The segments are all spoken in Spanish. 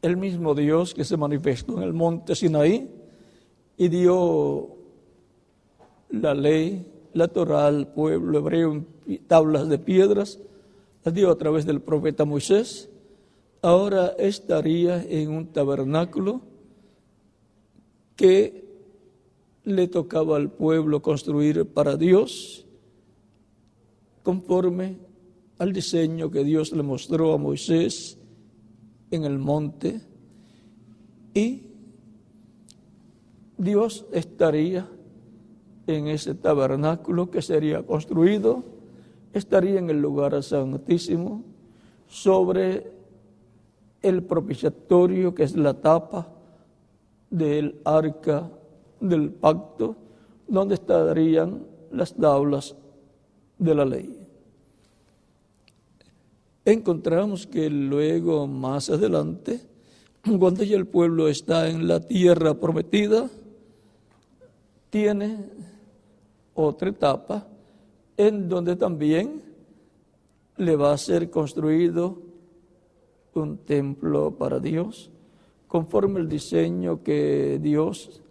el mismo Dios que se manifestó en el monte Sinaí y dio la ley, la Torá al pueblo hebreo en tablas de piedras, la dio a través del profeta Moisés. Ahora estaría en un tabernáculo que le tocaba al pueblo construir para Dios, conforme al diseño que Dios le mostró a Moisés en el monte, y Dios estaría en ese tabernáculo que sería construido, estaría en el lugar santísimo, sobre el propiciatorio, que es la tapa del arca del pacto, donde estarían las tablas de la ley. Encontramos que luego, más adelante, cuando ya el pueblo está en la tierra prometida, tiene otra etapa en donde también le va a ser construido un templo para Dios, conforme el diseño que Dios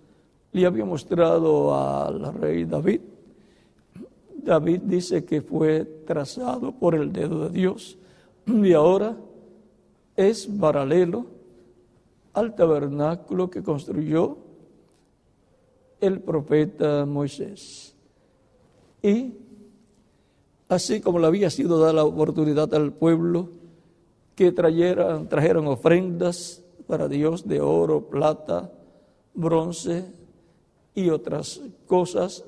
le había mostrado al rey David. David dice que fue trazado por el dedo de Dios y ahora es paralelo al tabernáculo que construyó el profeta Moisés. Y así como le había sido dada la oportunidad al pueblo que trajeran ofrendas para Dios de oro, plata, bronce y otras cosas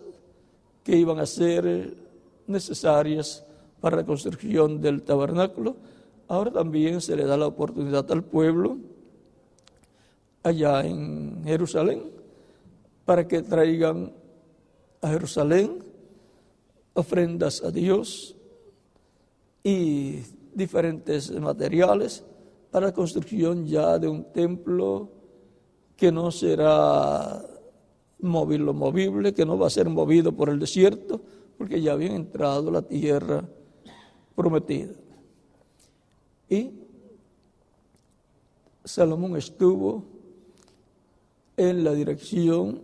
que iban a ser necesarias para la construcción del tabernáculo, ahora también se le da la oportunidad al pueblo allá en Jerusalén para que traigan a Jerusalén ofrendas a Dios y diferentes materiales para la construcción ya de un templo que no será móvil o movible, que no va a ser movido por el desierto, porque ya habían entrado a la tierra prometida. Y Salomón estuvo en la dirección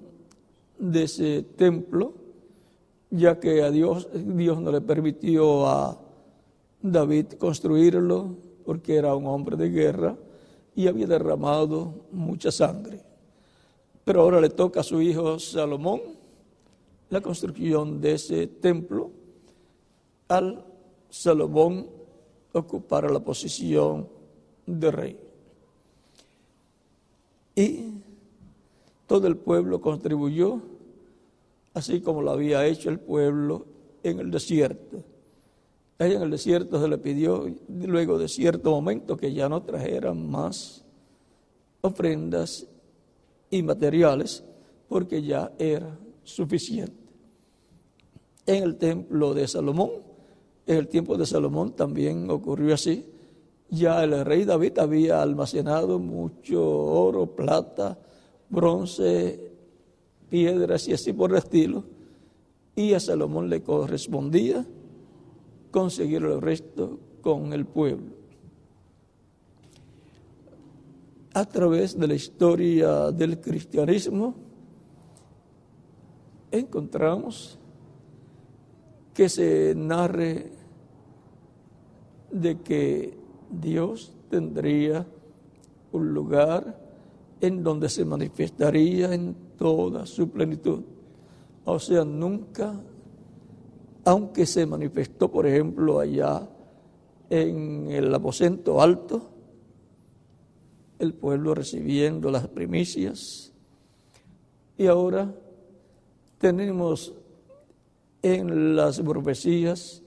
de ese templo, ya que a Dios no le permitió a David construirlo, porque era un hombre de guerra y había derramado mucha sangre. Pero ahora le toca a su hijo Salomón la construcción de ese templo, al Salomón ocupar la posición de rey. Y todo el pueblo contribuyó, así como lo había hecho el pueblo en el desierto. Ahí en el desierto se le pidió, luego de cierto momento, que ya no trajeran más ofrendas y materiales, porque ya era suficiente. En el templo de Salomón, en el tiempo de Salomón también ocurrió así. Ya el rey David había almacenado mucho oro, plata, bronce, piedras y así por el estilo, y a Salomón le correspondía conseguir el resto con el pueblo. A través de la historia del cristianismo encontramos que se narre de que Dios tendría un lugar en donde se manifestaría en toda su plenitud. O sea, nunca, aunque se manifestó, por ejemplo, allá en el aposento alto, el pueblo recibiendo las primicias, y ahora tenemos en las profecías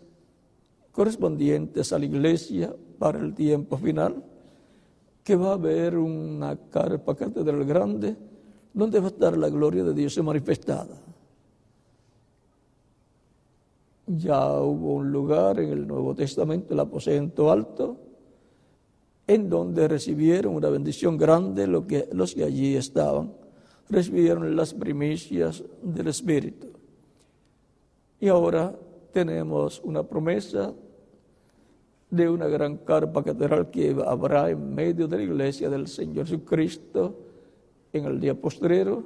correspondientes a la iglesia para el tiempo final, que va a haber una carpa catedral grande donde va a estar la gloria de Dios manifestada. Ya hubo un lugar en el Nuevo Testamento, el aposento alto, en donde recibieron una bendición grande los que allí estaban, recibieron las primicias del Espíritu. Y ahora tenemos una promesa de una gran carpa catedral que habrá en medio de la iglesia del Señor Jesucristo en el día postrero,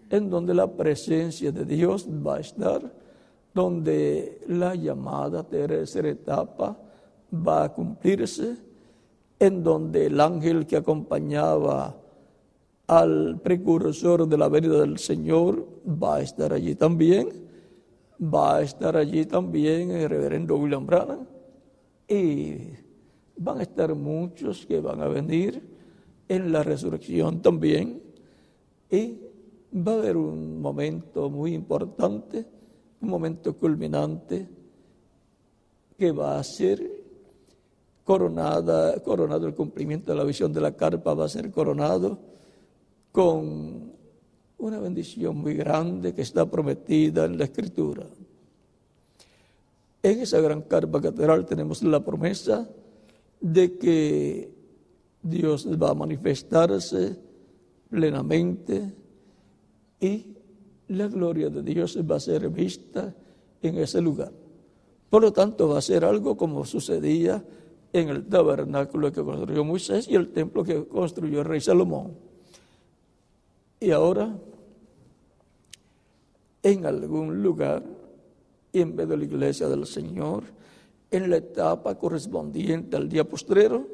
en donde la presencia de Dios va a estar, donde la llamada tercera etapa va a cumplirse, en donde el ángel que acompañaba al precursor de la venida del Señor va a estar allí también. Va a estar allí también el reverendo William Branham, y van a estar muchos que van a venir en la resurrección también, y va a haber un momento muy importante, un momento culminante, que va a ser coronado el cumplimiento de la visión de la carpa, va a ser coronado con una bendición muy grande que está prometida en la Escritura. En esa gran carpa catedral tenemos la promesa de que Dios va a manifestarse plenamente y la gloria de Dios va a ser vista en ese lugar. Por lo tanto, va a ser algo como sucedía en el tabernáculo que construyó Moisés y el templo que construyó el rey Salomón. Y ahora, en algún lugar, y en vez de la iglesia del Señor, en la etapa correspondiente al día postrero,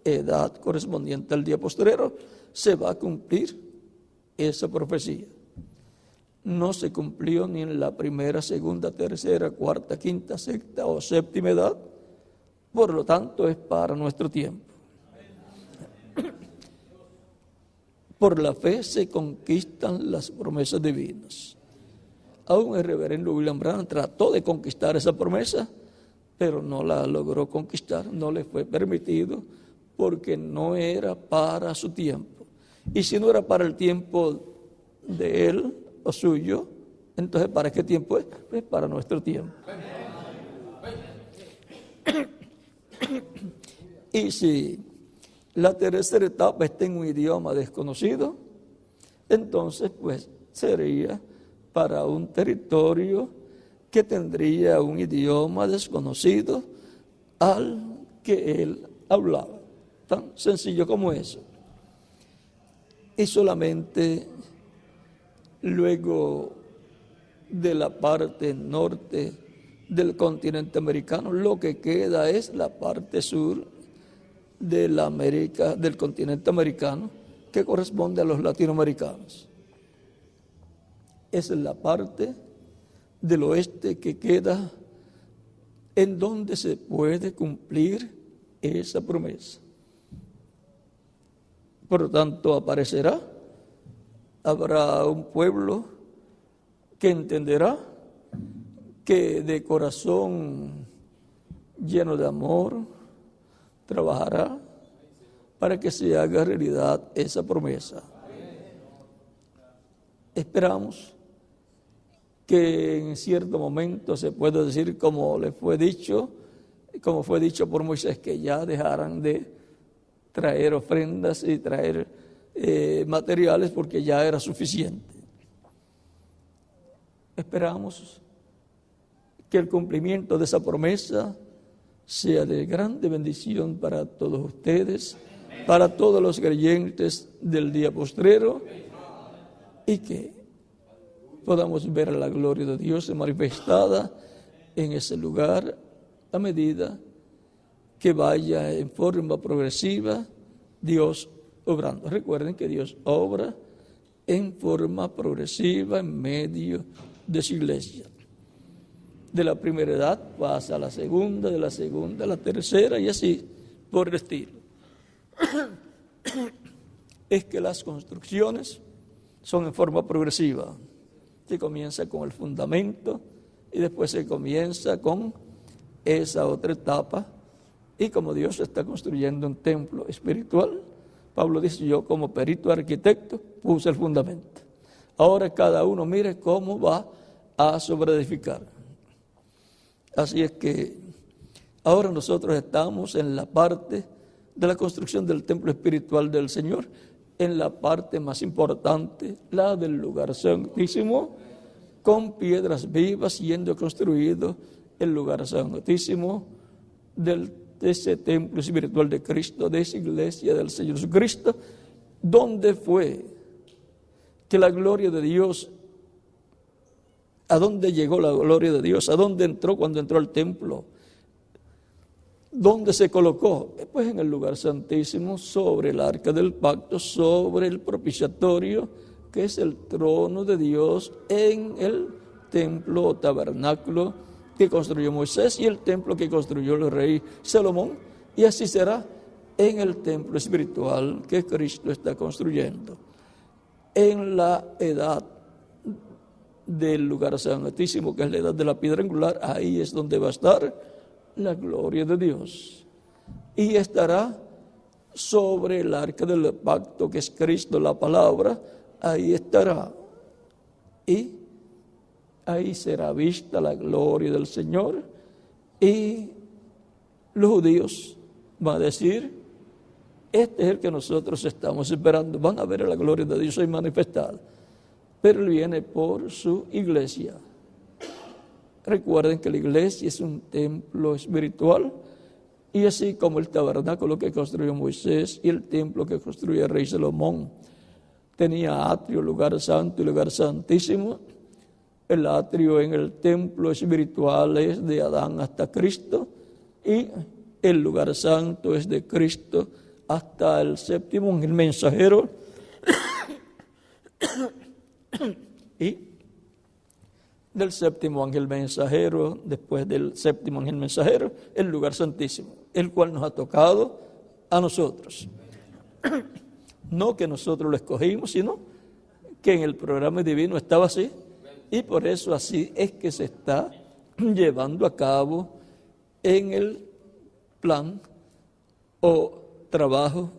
edad correspondiente al día postrero, se va a cumplir esa profecía. No se cumplió ni en la primera, segunda, tercera, cuarta, quinta, sexta o séptima edad, por lo tanto es para nuestro tiempo. Por la fe se conquistan las promesas divinas. Aún el reverendo William Branham trató de conquistar esa promesa, pero no la logró conquistar, no le fue permitido, porque no era para su tiempo. Y si no era para el tiempo de él o suyo, entonces ¿para qué tiempo es? Pues para nuestro tiempo. Y si la tercera etapa está en un idioma desconocido, entonces pues sería para un territorio que tendría un idioma desconocido al que él hablaba. Tan sencillo como eso. Y solamente luego de la parte norte del continente americano, lo que queda es la parte sur de la América, del continente americano, que corresponde a los latinoamericanos. Esa es la parte del oeste que queda en donde se puede cumplir esa promesa. Por lo tanto, habrá un pueblo que entenderá, que de corazón lleno de amor trabajará para que se haga realidad esa promesa. Esperamos que en cierto momento se pueda decir, como fue dicho por Moisés, que ya dejaran de traer ofrendas y traer materiales porque ya era suficiente. Esperamos que el cumplimiento de esa promesa sea de grande bendición para todos ustedes, para todos los creyentes del día postrero, y que podamos ver la gloria de Dios manifestada en ese lugar a medida que vaya en forma progresiva Dios obrando. Recuerden que Dios obra en forma progresiva en medio de su iglesia. De la primera edad pasa a la segunda, de la segunda a la tercera y así por el estilo. Es que las construcciones son en forma progresiva. Se comienza con el fundamento y después se comienza con esa otra etapa. Y como Dios está construyendo un templo espiritual, Pablo dice, yo como perito arquitecto puse el fundamento. Ahora cada uno mire cómo va a sobreedificar. Así es que ahora nosotros estamos en la parte de la construcción del templo espiritual del Señor, en la parte más importante, la del lugar santísimo, con piedras vivas siendo construido el lugar santísimo del de ese templo espiritual de Cristo, de esa iglesia del Señor Jesucristo, ¿dónde fue que la gloria de Dios, a dónde llegó la gloria de Dios, a dónde entró cuando entró al templo? ¿Dónde se colocó? Pues en el lugar santísimo, sobre el arca del pacto, sobre el propiciatorio, que es el trono de Dios, en el templo o tabernáculo que construyó Moisés y el templo que construyó el rey Salomón, y así será en el templo espiritual que Cristo está construyendo. En la edad del lugar santísimo, que es la edad de la piedra angular, ahí es donde va a estar la gloria de Dios, y estará sobre el arca del pacto, que es Cristo, la palabra, ahí estará, y ahí será vista la gloria del Señor, y los judíos van a decir: este es el que nosotros estamos esperando. Van a ver la gloria de Dios ahí manifestada, pero Él viene por su iglesia. Recuerden que la iglesia es un templo espiritual, y así como el tabernáculo que construyó Moisés y el templo que construyó el rey Salomón tenía atrio, lugar santo y lugar santísimo, el atrio en el templo espiritual es de Adán hasta Cristo, y el lugar santo es de Cristo hasta el séptimo ángel mensajero y del séptimo ángel mensajero, después del séptimo ángel mensajero, el lugar santísimo, el cual nos ha tocado a nosotros. No que nosotros lo escogimos, sino que en el programa divino estaba así, y por eso así es que se está llevando a cabo en el plan o trabajo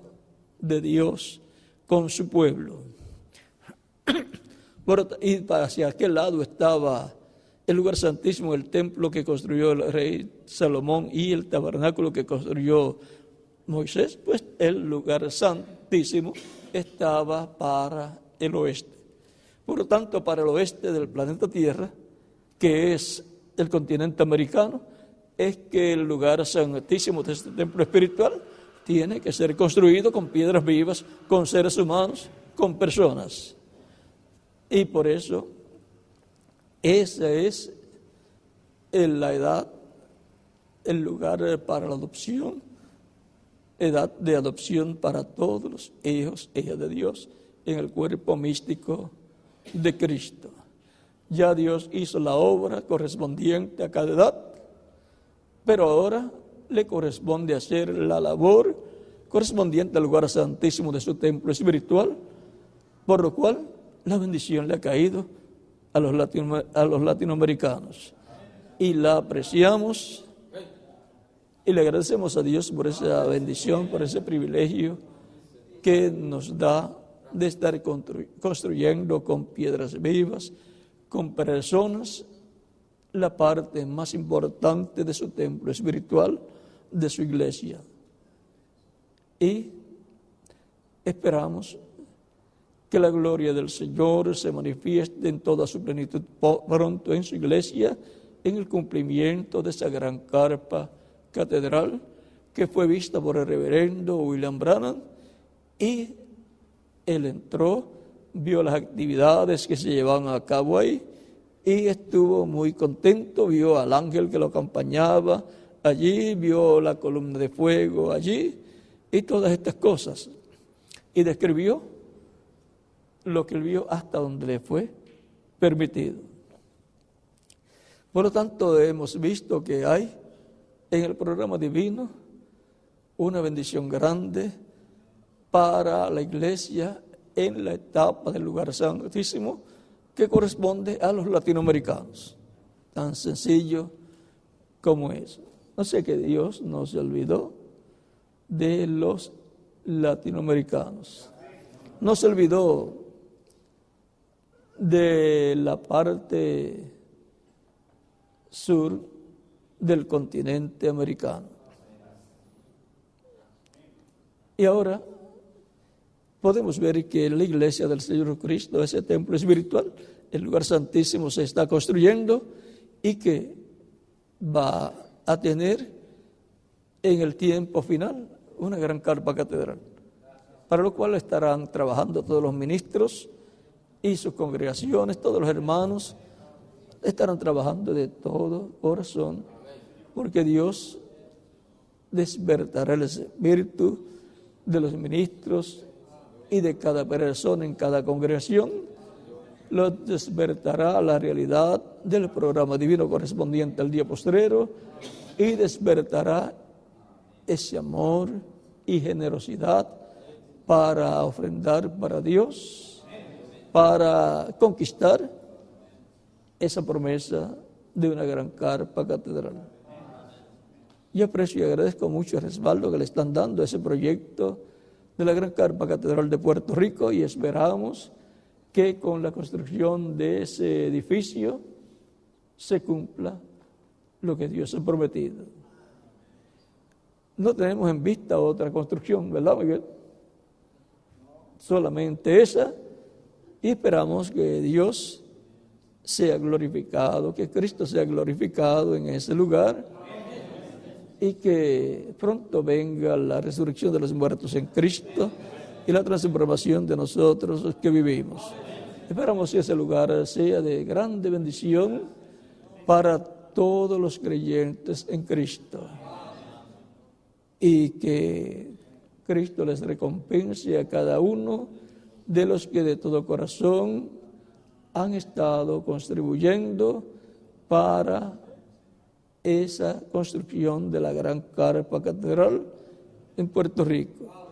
de Dios con su pueblo. Y hacia aquel lado estaba el lugar santísimo, el templo que construyó el rey Salomón y el tabernáculo que construyó Moisés. Pues el lugar santísimo estaba para el oeste. Por lo tanto, para el oeste del planeta Tierra, que es el continente americano, es que el lugar santísimo de este templo espiritual tiene que ser construido con piedras vivas, con seres humanos, con personas. Y por eso, esa es la edad, el lugar para la adopción, edad de adopción para todos los hijos e hijas de Dios en el cuerpo místico de Cristo. Ya Dios hizo la obra correspondiente a cada edad, pero ahora le corresponde hacer la labor correspondiente al lugar santísimo de su templo espiritual, por lo cual la bendición le ha caído a los latinoamericanos, y la apreciamos y le agradecemos a Dios por esa bendición, por ese privilegio que nos da de estar construyendo con piedras vivas, con personas, la parte más importante de su templo espiritual, de su iglesia. Y esperamos que la gloria del Señor se manifieste en toda su plenitud pronto en su iglesia, en el cumplimiento de esa gran carpa catedral que fue vista por el reverendo William Branham, y él entró, vio las actividades que se llevaban a cabo ahí y estuvo muy contento, vio al ángel que lo acompañaba allí, vio la columna de fuego allí y todas estas cosas, y describió lo que él vio hasta donde le fue permitido. Por lo tanto, hemos visto que hay en el programa divino una bendición grande para la iglesia en la etapa del lugar santísimo que corresponde a los latinoamericanos. Tan sencillo como eso. No sé que Dios no se olvidó de los latinoamericanos. No se olvidó de la parte sur del continente americano. Y ahora podemos ver que la iglesia del Señor Cristo, ese templo espiritual, el lugar santísimo, se está construyendo y que va a tener en el tiempo final una gran carpa catedral, para lo cual estarán trabajando todos los ministros y sus congregaciones, todos los hermanos estarán trabajando de todo corazón, porque Dios despertará el espíritu de los ministros y de cada persona en cada congregación, lo despertará a la realidad del programa divino correspondiente al día postrero y despertará ese amor y generosidad para ofrendar para Dios, para conquistar esa promesa de una gran carpa catedral. Yo aprecio y agradezco mucho el respaldo que le están dando a ese proyecto de la gran carpa catedral de Puerto Rico y esperamos que con la construcción de ese edificio se cumpla lo que Dios ha prometido. No tenemos en vista otra construcción, ¿verdad, Miguel? Solamente esa, y esperamos que Dios sea glorificado, que Cristo sea glorificado en ese lugar y que pronto venga la resurrección de los muertos en Cristo y la transformación de nosotros los que vivimos. Esperamos que ese lugar sea de grande bendición para todos los creyentes en Cristo y que Cristo les recompense a cada uno de los que de todo corazón han estado contribuyendo para esa construcción de la gran carpa catedral en Puerto Rico.